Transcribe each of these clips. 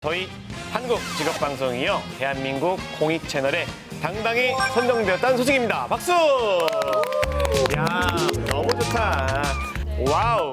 저희 한국직업방송이요, 대한민국 공익 채널에 당당히 선정되었다는 소식입니다. 박수! 이야, 너무 좋다. 와우.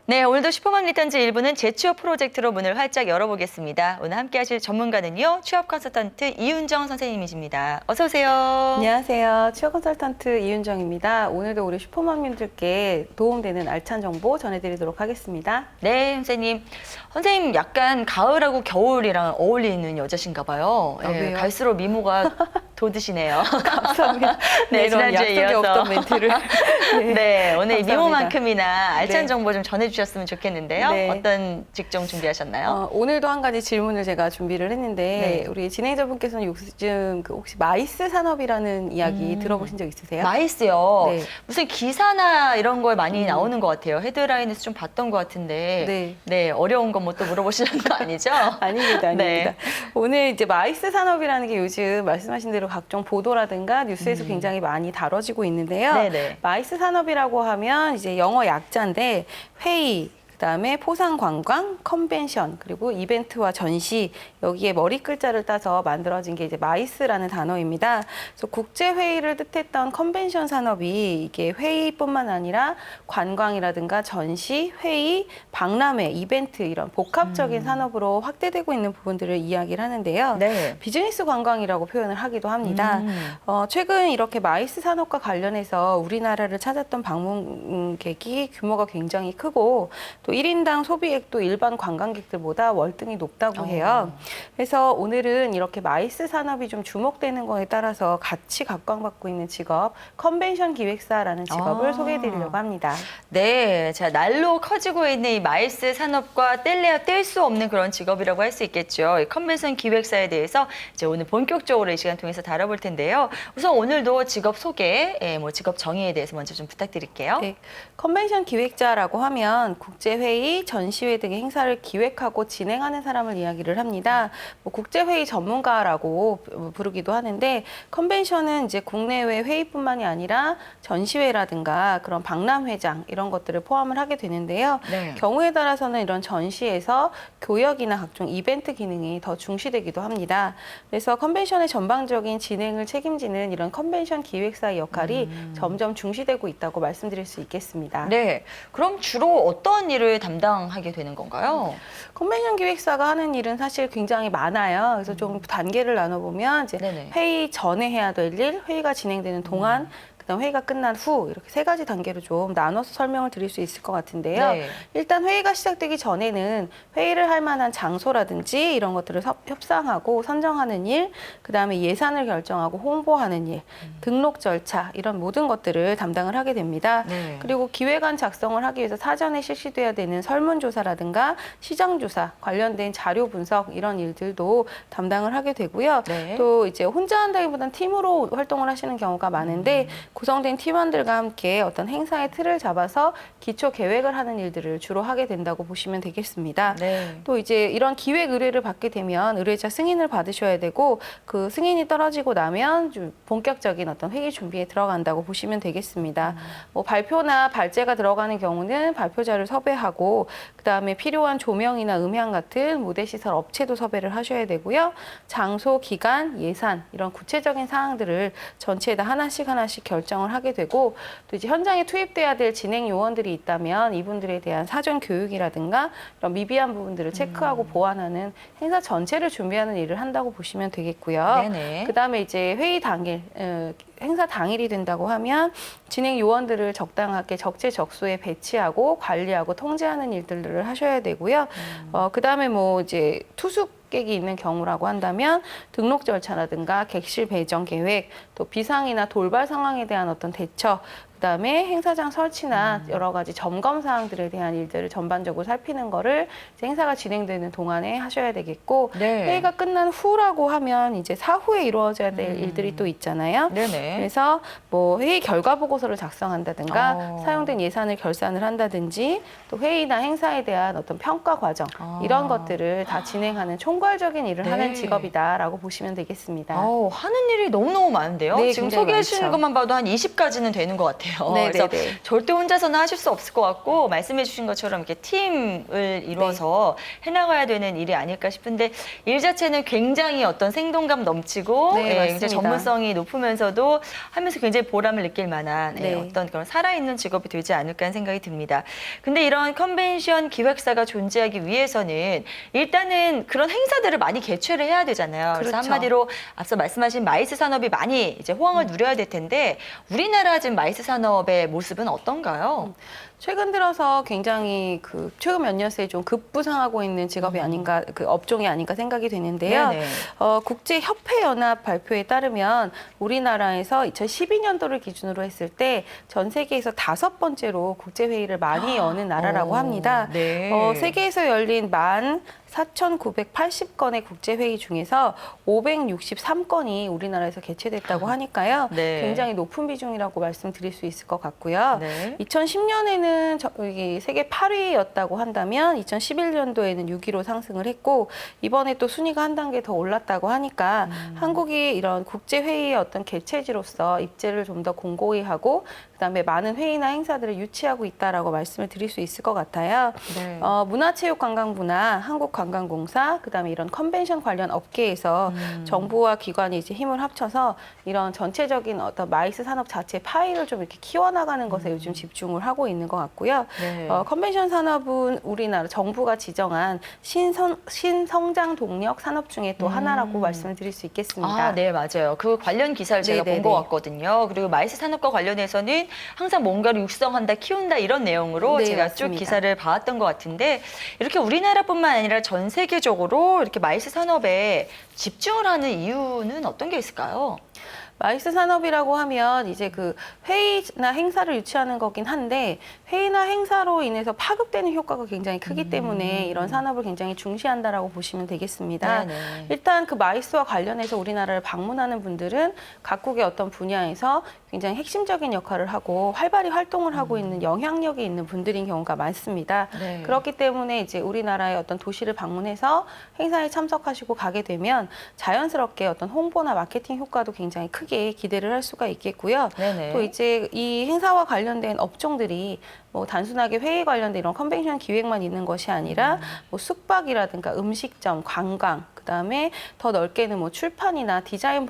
네, 오늘도 슈퍼맘 리턴즈 1부는 재취업 프로젝트로 문을 활짝 열어보겠습니다. 오늘 함께 하실 전문가는요, 취업 컨설턴트 이윤정 선생님이십니다. 어서 오세요. 안녕하세요. 취업 컨설턴트 이윤정입니다. 오늘도 우리 슈퍼맘님들께 도움되는 알찬 정보 전해드리도록 하겠습니다. 네, 선생님. 선생님 약간 가을하고 겨울이랑 어울리는 여자신가 봐요. 아, 예, 왜요? 갈수록 미모가 돋으시네요. 감사합니다. 네, 이런 지난주에 약속이 이어서. 없던 멘트를. 네, 오늘 이 감사합니다. 미모만큼이나 알찬 네. 정보 좀 전해주셨으면 좋겠는데요. 네. 어떤 직종 준비하셨나요? 오늘도 한 가지 질문을 제가 준비를 했는데 네. 우리 진행자분께서는 요즘 혹시 마이스 산업이라는 이야기 들어보신 적 있으세요? 마이스요. 네. 무슨 기사나 이런 걸 많이 나오는 것 같아요. 헤드라인에서 좀 봤던 것 같은데. 네. 네, 어려운 건 뭐 또 물어보시는 거 아니죠? 아닙니다, 아닙니다. 네. 오늘 이제 마이스 산업이라는 게 요즘 말씀하신 대로 각종 보도라든가 뉴스에서 굉장히 많이 다뤄지고 있는데요. 네네. 마이스 산업이라고 하면 이제 영어 약자인데 회의, 그다음에 포상 관광, 컨벤션, 그리고 이벤트와 전시, 여기에 머리 글자를 따서 만들어진 게 이제 마이스라는 단어입니다. 그래서 국제 회의를 뜻했던 컨벤션 산업이 이게 회의뿐만 아니라 관광이라든가 전시, 회의, 박람회, 이벤트 이런 복합적인 산업으로 확대되고 있는 부분들을 이야기를 하는데요. 네. 비즈니스 관광이라고 표현을 하기도 합니다. 최근 이렇게 마이스 산업과 관련해서 우리나라를 찾았던 방문객이 규모가 굉장히 크고 또 1인당 소비액도 일반 관광객들보다 월등히 높다고 해요. 그래서 오늘은 이렇게 마이스 산업이 좀 주목되는 거에 따라서 같이 각광받고 있는 직업, 컨벤션 기획사라는 직업을 소개해드리려고 합니다. 네, 자, 날로 커지고 있는 이 마이스 산업과 뗄래야 뗄 수 없는 그런 직업이라고 할 수 있겠죠. 이 컨벤션 기획사에 대해서 이제 오늘 본격적으로 이 시간 통해서 다뤄볼 텐데요. 우선 오늘도 직업 소개, 뭐 직업 정의에 대해서 먼저 좀 부탁드릴게요. 네, 컨벤션 기획자라고 하면 국제회의, 전시회 등의 행사를 기획하고 진행하는 사람을 이야기를 합니다. 뭐 국제회의 전문가라고 부르기도 하는데 컨벤션은 이제 국내외 회의뿐만이 아니라 전시회라든가 그런 박람회장 이런 것들을 포함을 하게 되는데요. 네. 경우에 따라서는 이런 전시에서 교역이나 각종 이벤트 기능이 더 중시되기도 합니다. 그래서 컨벤션의 전방적인 진행을 책임지는 이런 컨벤션 기획사의 역할이 점점 중시되고 있다고 말씀드릴 수 있겠습니다. 네, 그럼 주로 어떤 일을 담당하게 되는 건가요? 컨벤션 기획사가 하는 일은 사실 굉장히 많아요. 그래서 좀 단계를 나눠보면 이제 네네. 회의 전에 해야 될 일, 회의가 진행되는 동안, 그다음 회의가 끝난 후 이렇게 세 가지 단계로 좀 나눠서 설명을 드릴 수 있을 것 같은데요. 네. 일단 회의가 시작되기 전에는 회의를 할 만한 장소라든지 이런 것들을 협상하고 선정하는 일, 그다음에 예산을 결정하고 홍보하는 일, 등록 절차 이런 모든 것들을 담당을 하게 됩니다. 네. 그리고 기획안 작성을 하기 위해서 사전에 실시돼야 되는 설문조사라든가 시장조사 관련된 자료 분석 이런 일들도 담당을 하게 되고요. 네. 또 이제 혼자 한다기보다는 팀으로 활동을 하시는 경우가 많은데 구성된 팀원들과 함께 어떤 행사의 틀을 잡아서 기초 계획을 하는 일들을 주로 하게 된다고 보시면 되겠습니다. 네. 또 이제 이런 기획 의뢰를 받게 되면 의뢰자 승인을 받으셔야 되고 그 승인이 떨어지고 나면 좀 본격적인 어떤 회의 준비에 들어간다고 보시면 되겠습니다. 뭐 발표나 발제가 들어가는 경우는 발표자를 섭외하고 그다음에 필요한 조명이나 음향 같은 무대 시설 업체도 섭외를 하셔야 되고요. 장소, 기간, 예산 이런 구체적인 사항들을 전체에다 하나씩 결정을 하게 되고 또 이제 현장에 투입돼야 될 진행 요원들이 있다면 이분들에 대한 사전 교육이라든가 이런 미비한 부분들을 체크하고 보완하는 행사 전체를 준비하는 일을 한다고 보시면 되겠고요. 네네. 그다음에 이제 회의 당일 행사 당일이 된다고 하면 진행 요원들을 적당하게 적재적소에 배치하고 관리하고 통제하는 일들을 하셔야 되고요. 그다음에 뭐 이제 투숙객이 있는 경우라고 한다면 등록 절차라든가 객실 배정 계획, 또 비상이나 돌발 상황에 대한 어떤 대처, 그다음에 행사장 설치나 여러 가지 점검 사항들에 대한 일들을 전반적으로 살피는 거를 이제 행사가 진행되는 동안에 하셔야 되겠고 네. 회의가 끝난 후라고 하면 이제 사후에 이루어져야 될 일들이 또 있잖아요. 네네. 그래서 뭐 회의 결과 보고서를 작성한다든가 어. 사용된 예산을 결산을 한다든지 또 회의나 행사에 대한 어떤 평가 과정 이런 것들을 다 진행하는 총괄적인 일을 네. 하는 직업이다라고 보시면 되겠습니다. 하는 일이 너무너무 많은데요. 네, 지금 굉장히 소개해 주시는 많죠. 것만 봐도 한 20가지는 되는 것 같아요. 네, 그래서 네, 네. 절대 혼자서는 하실 수 없을 것 같고 말씀해 주신 것처럼 이렇게 팀을 이뤄서 해나가야 되는 일이 아닐까 싶은데 일 자체는 굉장히 어떤 생동감 넘치고 네, 굉장히 맞습니다. 전문성이 높으면서도 하면서 굉장히 보람을 느낄 만한 네. 어떤 그런 살아있는 직업이 되지 않을까 하는 생각이 듭니다. 근데 이런 컨벤션 기획사가 존재하기 위해서는 일단은 그런 행사들을 많이 개최를 해야 되잖아요. 그래서 그렇죠. 한마디로 앞서 말씀하신 마이스 산업이 많이 이제 호황을 누려야 될 텐데 우리나라 지금 마이스 산업의 모습은 어떤가요? 최근 들어서 굉장히 최근 몇 년 새에 좀 급부상하고 있는 직업이 아닌가, 업종이 아닌가 생각이 되는데요. 네네. 국제협회연합 발표에 따르면 우리나라에서 2012년도를 기준으로 했을 때 전 세계에서 5번째로 국제회의를 많이 여는 나라라고 합니다. 네. 세계에서 열린 14,980건의 국제회의 중에서 563건이 우리나라에서 개최됐다고 하니까요. 네. 굉장히 높은 비중이라고 말씀드릴 수 있을 것 같고요. 네. 2010년에는 세계 8위였다고 한다면 2011년도에는 6위로 상승을 했고 이번에 또 순위가 한 단계 더 올랐다고 하니까 한국이 이런 국제회의의 어떤 개최지로서 입지를 좀 더 공고히 하고 그다음에 많은 회의나 행사들을 유치하고 있다라고 말씀을 드릴 수 있을 것 같아요. 네. 문화체육관광부나 한국관광공사, 그다음에 이런 컨벤션 관련 업계에서 정부와 기관이 이제 힘을 합쳐서 이런 전체적인 어떤 마이스 산업 자체 파이를 좀 이렇게 키워나가는 것에 요즘 집중을 하고 있는 것 같고요. 네. 컨벤션 산업은 우리나라 정부가 지정한 신성장 동력 산업 중에 또 하나라고 말씀을 드릴 수 있겠습니다. 네, 맞아요. 그 관련 기사를 제가 본 네네네. 것 같거든요. 그리고 마이스 산업과 관련해서는 항상 뭔가를 육성한다, 키운다 이런 내용으로 네, 제가 맞습니다. 쭉 기사를 봐왔던 것 같은데 이렇게 우리나라뿐만 아니라 전 세계적으로 이렇게 마이스 산업에 집중을 하는 이유는 어떤 게 있을까요? 마이스 산업이라고 하면 이제 회의나 행사를 유치하는 거긴 한데 회의나 행사로 인해서 파급되는 효과가 굉장히 크기 때문에 이런 산업을 굉장히 중시한다라고 보시면 되겠습니다. 네네. 일단 마이스와 관련해서 우리나라를 방문하는 분들은 각국의 어떤 분야에서 굉장히 핵심적인 역할을 하고 활발히 활동을 하고 있는 영향력이 있는 분들인 경우가 많습니다. 네. 그렇기 때문에 이제 우리나라의 어떤 도시를 방문해서 행사에 참석하시고 가게 되면 자연스럽게 어떤 홍보나 마케팅 효과도 굉장히 크게 기대를 할 수가 있겠고요. 네네. 또 이제 이 행사와 관련된 업종들이 뭐 단순하게 회의 관련된 이런 컨벤션 기획만 있는 것이 아니라 뭐 숙박이라든가 음식점, 관광, 그다음에 더 넓게는 뭐 출판이나 디자인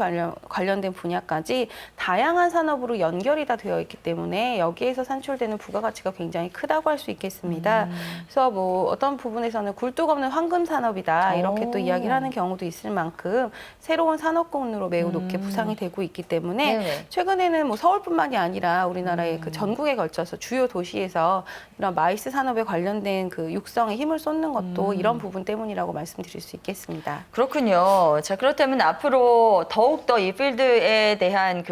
관련된 분야까지 다양한 산업으로 연결이 다 되어 있기 때문에 여기에서 산출되는 부가가치가 굉장히 크다고 할 수 있겠습니다. 그래서 뭐 어떤 부분에서는 굴뚝 없는 황금 산업이다 이렇게 또 이야기를 하는 경우도 있을 만큼 새로운 산업군으로 매우 높게 부상이 되고 있기 때문에 네네. 최근에는 뭐 서울뿐만이 아니라 우리나라의 전국에 걸쳐서 주요 도시에서 이런 마이스 산업에 관련된 육성에 힘을 쏟는 것도 이런 부분 때문이라고 말씀드릴 수 있겠습니다. 그렇군요. 자, 그렇다면 앞으로 더욱더 이 필드에 대한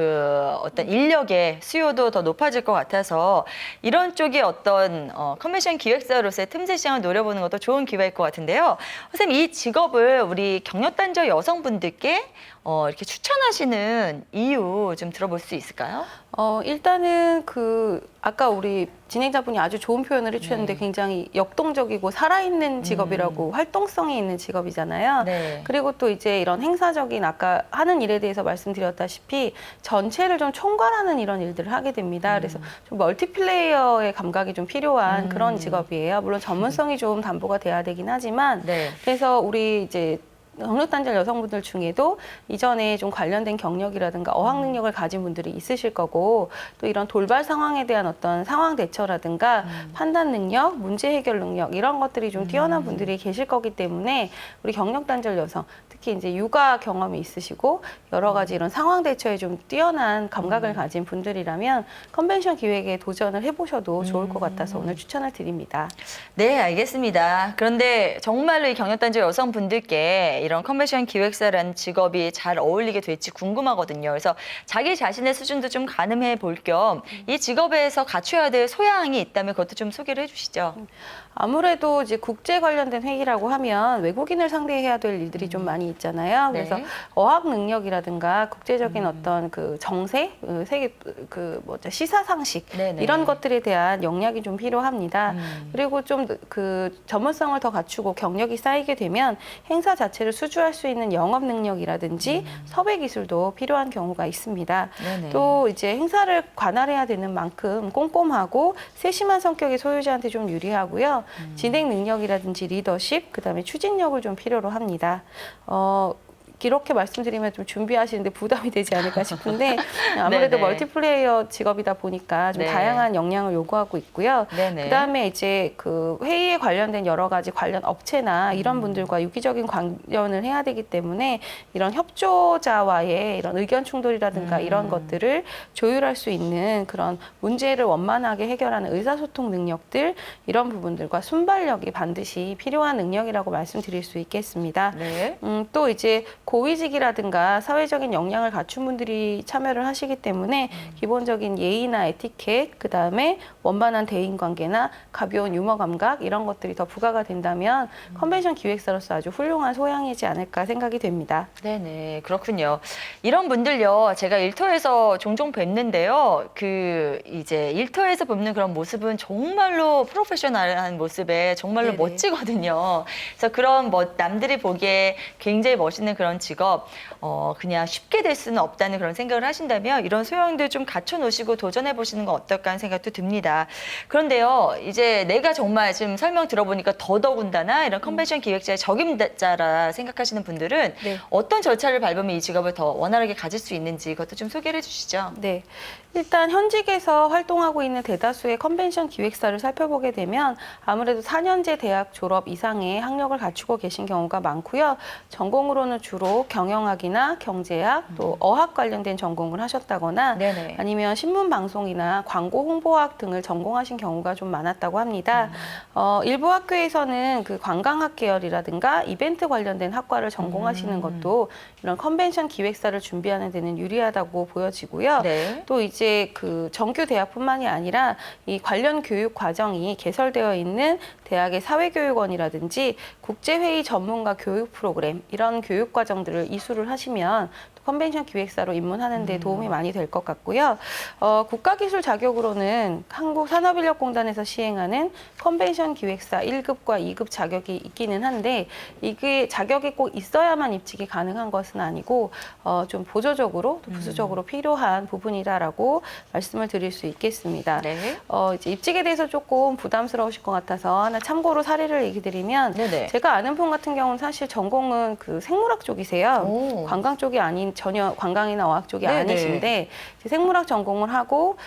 어떤 인력의 수요도 더 높아질 것 같아서 이런 쪽이 어떤 컨벤션 기획사로서의 틈새 시장을 노려보는 것도 좋은 기회일 것 같은데요. 선생님, 이 직업을 우리 경력단절 여성분들께 이렇게 추천하시는 이유 좀 들어볼 수 있을까요? 일단은 아까 우리 진행자분이 아주 좋은 표현을 해주셨는데 굉장히 역동적이고 살아있는 직업이라고 활동성이 있는 직업이잖아요. 네. 그리고 또 이제 이런 행사적인 아까 하는 일에 대해서 말씀드렸다시피 전체를 좀 총괄하는 이런 일들을 하게 됩니다. 그래서 좀 멀티플레이어의 감각이 좀 필요한 그런 직업이에요. 물론 전문성이 좀 담보가 돼야 되긴 하지만 네. 그래서 우리 이제 경력단절 여성분들 중에도 이전에 좀 관련된 경력이라든가 어학 능력을 가진 분들이 있으실 거고 또 이런 돌발 상황에 대한 어떤 상황 대처라든가 판단 능력, 문제 해결 능력 이런 것들이 좀 뛰어난 분들이 계실 거기 때문에 우리 경력단절 여성 특히 이제 육아 경험이 있으시고 여러 가지 이런 상황 대처에 좀 뛰어난 감각을 가진 분들이라면 컨벤션 기획에 도전을 해보셔도 좋을 것 같아서 오늘 추천을 드립니다. 네, 알겠습니다. 그런데 정말로 이 경력단절 여성분들께 이런 컨벤션 기획사라는 직업이 잘 어울리게 될지 궁금하거든요. 그래서 자기 자신의 수준도 좀 가늠해 볼 겸 이 직업에서 갖춰야 될 소양이 있다면 그것도 좀 소개를 해주시죠. 아무래도 이제 국제 관련된 회의라고 하면 외국인을 상대해야 될 일들이 좀 많이 있잖아요. 네. 그래서 어학 능력이라든가 국제적인 어떤 그 정세, 세계 그 뭐죠 시사 상식 네네. 이런 것들에 대한 역량이 좀 필요합니다. 그리고 좀 그 전문성을 더 갖추고 경력이 쌓이게 되면 행사 자체를 수주할 수 있는 영업 능력이라든지 섭외 기술도 필요한 경우가 있습니다. 네네. 또 이제 행사를 관할해야 되는 만큼 꼼꼼하고 세심한 성격의 소유자한테 좀 유리하고요. 진행 능력이라든지 리더십, 그다음에 추진력을 좀 필요로 합니다. 이렇게 말씀드리면 좀 준비하시는데 부담이 되지 않을까 싶은데 아무래도 네네. 멀티플레이어 직업이다 보니까 좀 네. 다양한 역량을 요구하고 있고요. 네네. 그다음에 이제 그 회의에 관련된 여러 가지 관련 업체나 이런 분들과 유기적인 관련을 해야 되기 때문에 이런 협조자와의 이런 의견 충돌이라든가 이런 것들을 조율할 수 있는 그런 문제를 원만하게 해결하는 의사소통 능력들 이런 부분들과 순발력이 반드시 필요한 능력이라고 말씀드릴 수 있겠습니다. 네. 또 이제 고위직이라든가 사회적인 역량을 갖춘 분들이 참여를 하시기 때문에 기본적인 예의나 에티켓, 그다음에 원만한 대인관계나 가벼운 유머 감각 이런 것들이 더 부과가 된다면 컨벤션 기획사로서 아주 훌륭한 소양이지 않을까 생각이 됩니다. 네네, 그렇군요. 이런 분들요, 제가 일터에서 종종 뵙는데요. 그, 이제 일터에서 뵙는 그런 모습은 정말로 프로페셔널한 모습에 정말로 네네. 멋지거든요. 그래서 그런 남들이 보기에 굉장히 멋있는 그런 직업, 그냥 쉽게 될 수는 없다는 그런 생각을 하신다면 이런 소양들 좀 갖춰놓으시고 도전해 보시는 건 어떨까 하는 생각도 듭니다. 그런데요, 이제 내가 정말 지금 설명 들어보니까 더더군다나 이런 컨벤션 기획자의 적임자라 생각하시는 분들은 네. 어떤 절차를 밟으면 이 직업을 더 원활하게 가질 수 있는지 그것도 좀 소개를 해주시죠. 네. 일단 현직에서 활동하고 있는 대다수의 컨벤션 기획사를 살펴보게 되면 아무래도 4년제 대학 졸업 이상의 학력을 갖추고 계신 경우가 많고요. 전공으로는 주로 경영학이나 경제학 또 어학 관련된 전공을 하셨다거나 네네. 아니면 신문방송이나 광고 홍보학 등을 전공하신 경우가 좀 많았다고 합니다. 일부 학교에서는 그 관광학 계열이라든가 이벤트 관련된 학과를 전공하시는 것도 이런 컨벤션 기획사를 준비하는 데는 유리하다고 보여지고요. 네. 또 이제 그 정규 대학뿐만이 아니라 이 관련 교육 과정이 개설되어 있는 대학의 사회교육원이라든지 국제회의 전문가 교육 프로그램 이런 교육 과정들을 이수를 하시면 컨벤션 기획사로 입문하는 데 도움이 많이 될 것 같고요. 국가기술 자격으로는 한국산업인력공단에서 시행하는 컨벤션 기획사 1급과 2급 자격이 있기는 한데 이게 자격이 꼭 있어야만 입직이 가능한 것은 아니고 좀 보조적으로 또 부수적으로 필요한 부분이다라고 말씀을 드릴 수 있겠습니다. 네. 이제 입직에 대해서 조금 부담스러우실 것 같아서 하나 참고로 사례를 얘기 드리면 네네. 제가 아는 분 같은 경우는 사실 전공은 그 생물학 쪽이세요. 오. 관광 쪽이 아닌 전혀 관광이나 어학 쪽이 네네. 아니신데 이제 생물학 전공을 하고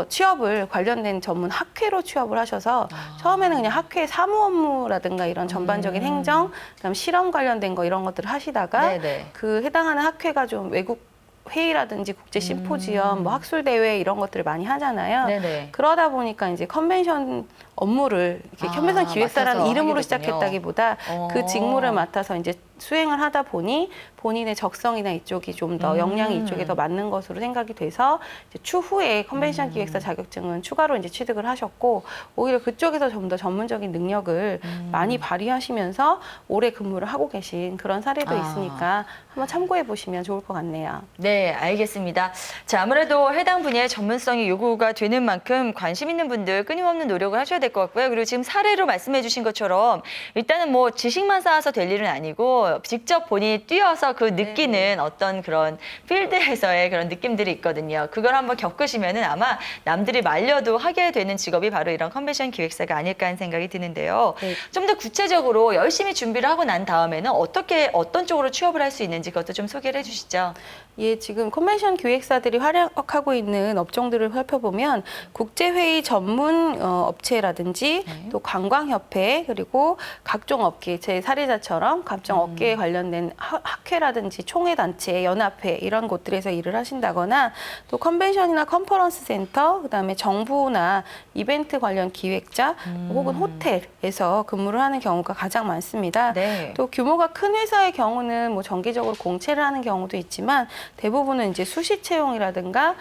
취업을 관련된 전문 학회로 취업을 하셔서 처음에는 그냥 학회 사무 업무라든가 이런 전반적인 행정, 그다음 실험 관련된 거 이런 것들을 하시다가 네네. 그 해당하는 학회가 좀 외국 회의라든지 국제 심포지엄, 뭐 학술 대회 이런 것들을 많이 하잖아요. 네네. 그러다 보니까 이제 컨벤션 업무를 이렇게 컨벤션 기획사라는 맡아서 이름으로 하게 됐군요. 시작했다기보다 그 직무를 맡아서 이제 수행을 하다 보니 본인의 적성이나 이쪽이 좀 더 역량이 이쪽에 더 맞는 것으로 생각이 돼서 이제 추후에 컨벤션 기획사 자격증은 추가로 이제 취득을 하셨고 오히려 그쪽에서 좀 더 전문적인 능력을 많이 발휘하시면서 오래 근무를 하고 계신 그런 사례도 있으니까 한번 참고해 보시면 좋을 것 같네요. 네, 알겠습니다. 자, 아무래도 해당 분야의 전문성이 요구가 되는 만큼 관심 있는 분들 끊임없는 노력을 하셔야 될 것 같고요. 그리고 지금 사례로 말씀해 주신 것처럼 일단은 뭐 지식만 쌓아서 될 일은 아니고 직접 본인이 뛰어서 그 느끼는 어떤 그런 필드에서의 그런 느낌들이 있거든요. 그걸 한번 겪으시면은 아마 남들이 말려도 하게 되는 직업이 바로 이런 컨벤션 기획사가 아닐까 하는 생각이 드는데요. 네. 좀 더 구체적으로 열심히 준비를 하고 난 다음에는 어떤 쪽으로 취업을 할 수 있는지 그것도 좀 소개를 해 주시죠. 예, 지금 컨벤션 기획사들이 활약하고 있는 업종들을 살펴보면 국제회의 전문 업체라든지 네. 또 관광협회 그리고 각종 업계, 제 사례자처럼 각종 업계에 관련된 학회라든지 총회단체, 연합회 이런 곳들에서 일을 하신다거나 또 컨벤션이나 컨퍼런스 센터, 그다음에 정부나 이벤트 관련 기획자 혹은 호텔에서 근무를 하는 경우가 가장 많습니다. 네. 또 규모가 큰 회사의 경우는 뭐 정기적으로 공채를 하는 경우도 있지만 대부분은 이제 수시 채용이라든가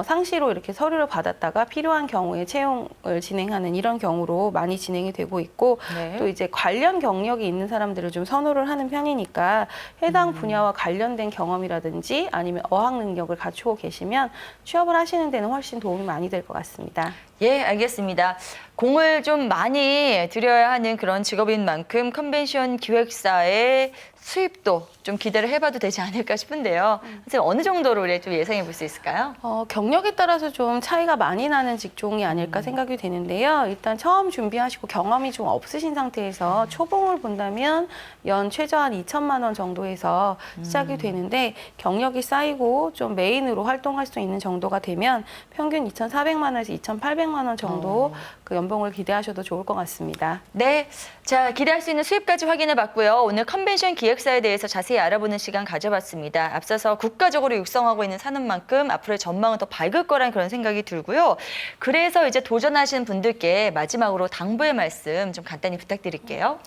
상시로 이렇게 서류를 받았다가 필요한 경우에 채용을 진행하는 이런 경우로 많이 진행이 되고 있고 네. 또 이제 관련 경력이 있는 사람들을 좀 선호를 하는 편이니까 해당 분야와 관련된 경험이라든지 아니면 어학 능력을 갖추고 계시면 취업을 하시는 데는 훨씬 도움이 많이 될 것 같습니다. 예, 알겠습니다. 공을 좀 많이 들여야 하는 그런 직업인 만큼 컨벤션 기획사의 수입도 좀 기대를 해봐도 되지 않을까 싶은데요. 선생님, 어느 정도로 우리 좀 예상해 볼 수 있을까요? 경력에 따라서 좀 차이가 많이 나는 직종이 아닐까 생각이 되는데요. 일단 처음 준비하시고 경험이 좀 없으신 상태에서 초봉을 본다면 연 최저 한 2천만 원 정도에서 시작이 되는데 경력이 쌓이고 좀 메인으로 활동할 수 있는 정도가 되면 평균 2,400만 원에서 2,800만 원 정도 그 연봉을 기대하셔도 좋을 것 같습니다. 네, 자 기대할 수 있는 수입까지 확인해 봤고요. 오늘 컨벤션 기획사에 대해서 자세히 알아보는 시간 가져봤습니다. 앞서서 국가적으로 육성하고 있는 산업만큼 앞으로의 전망은 더 밝을 거라는 그런 생각이 들고요. 그래서 이제 도전하시는 분들께 마지막으로 당부의 말씀 좀 간단히 부탁드릴게요.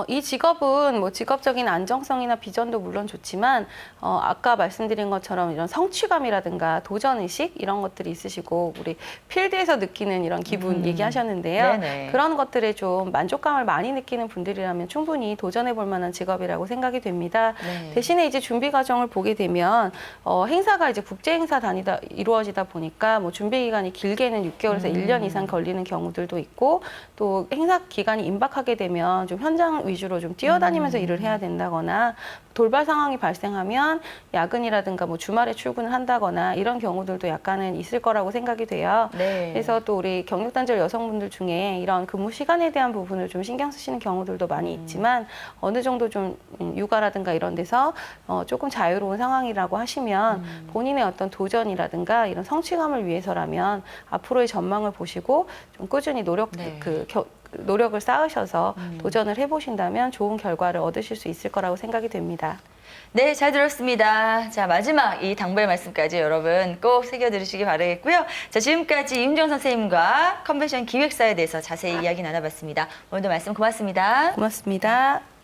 이 직업은 뭐 직업적인 안정성이나 비전도 물론 좋지만 아까 말씀드린 것처럼 이런 성취감이라든가 도전의식 이런 것들이 있으시고 우리 필드에서 느끼는 이런 기분 얘기하셨는데요. 네네. 그런 것들에 좀 만족감을 많이 느끼는 분들이라면 충분히 도전해 볼 만한 직업이라고 생각이 됩니다. 네. 대신에 이제 준비 과정을 보게 되면 행사가 이제 국제 행사 다니다 이루어지다 보니까 뭐 준비 기간이 길게는 6개월에서 1년 이상 걸리는 경우들도 있고 또 행사 기간이 임박하게 되면 좀 현장 위주로 좀 뛰어다니면서 일을 해야 된다거나 돌발 상황이 발생하면 야근이라든가 뭐 주말에 출근을 한다거나 이런 경우들도 약간은 있을 거라고 생각이 돼요. 네. 그래서 또 우리 경력단절 여성분들 중에 이런 근무 시간에 대한 부분을 좀 신경 쓰시는 경우들도 많이 있지만 어느 정도 좀 육아라든가 이런 데서 조금 자유로운 상황이라고 하시면 본인의 어떤 도전이라든가 이런 성취감을 위해서라면 앞으로의 전망을 보시고 좀 꾸준히 네. 노력을 쌓으셔서 도전을 해보신다면 좋은 결과를 얻으실 수 있을 거라고 생각이 됩니다. 네, 잘 들었습니다. 자, 마지막 이 당부의 말씀까지 여러분 꼭 새겨 들으시기 바라겠고요. 자, 지금까지 이훈정 선생님과 컨벤션 기획사에 대해서 자세히 이야기 나눠봤습니다. 오늘도 말씀 고맙습니다. 고맙습니다.